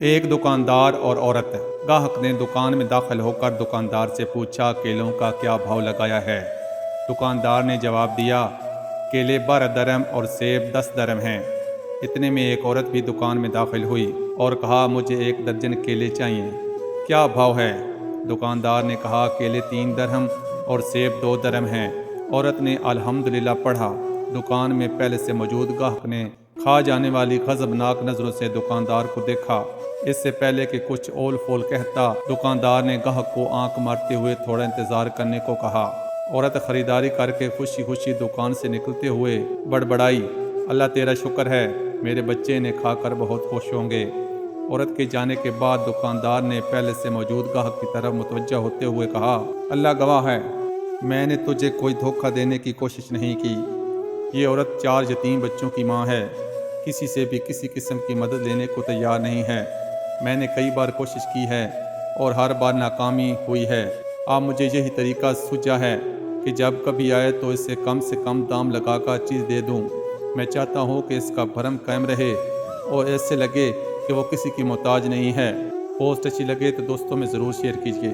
ایک دکاندار اور عورت۔ گاہک نے دکان میں داخل ہو کر دکاندار سے پوچھا کیلوں کا کیا بھاؤ لگایا ہے۔ دکاندار نے جواب دیا کیلے 12 درہم اور سیب 10 درہم ہیں۔ اتنے میں ایک عورت بھی دکان میں داخل ہوئی اور کہا مجھے 1 درجن کیلے چاہیے، کیا بھاؤ ہے؟ دکاندار نے کہا کیلے 3 درہم اور سیب 2 درہم ہیں۔ عورت نے الحمدللہ پڑھا۔ دکان میں پہلے سے موجود گاہک نے کھا جانے والی غضبناک نظروں سے دکاندار کو دیکھا۔ اس سے پہلے کہ کچھ اول فول کہتا، دکاندار نے گاہک کو آنکھ مارتے ہوئے تھوڑا انتظار کرنے کو کہا۔ عورت خریداری کر کے خوشی خوشی دکان سے نکلتے ہوئے بڑبڑائی، اللہ تیرا شکر ہے، میرے بچے نے کھا کر بہت خوش ہوں گے۔ عورت کے جانے کے بعد دکاندار نے پہلے سے موجود گاہک کی طرف متوجہ ہوتے ہوئے کہا، اللہ گواہ ہے، میں نے تجھے کوئی دھوکہ دینے کی کوشش نہیں کی۔ یہ عورت 4 یتیم بچوں کی ماں ہے، کسی سے بھی کسی قسم کی مدد لینے کو تیار نہیں ہے۔ میں نے کئی بار کوشش کی ہے اور ہر بار ناکامی ہوئی ہے۔ اب مجھے یہی طریقہ سوچا ہے کہ جب کبھی آئے تو اسے کم سے کم دام لگا کر چیز دے دوں۔ میں چاہتا ہوں کہ اس کا بھرم قائم رہے اور ایسے لگے کہ وہ کسی کی محتاج نہیں ہے۔ پوسٹ اچھی لگے تو دوستوں میں ضرور شیئر کیجیے۔